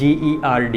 GERD،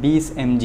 20 mg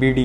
BD،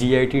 GIT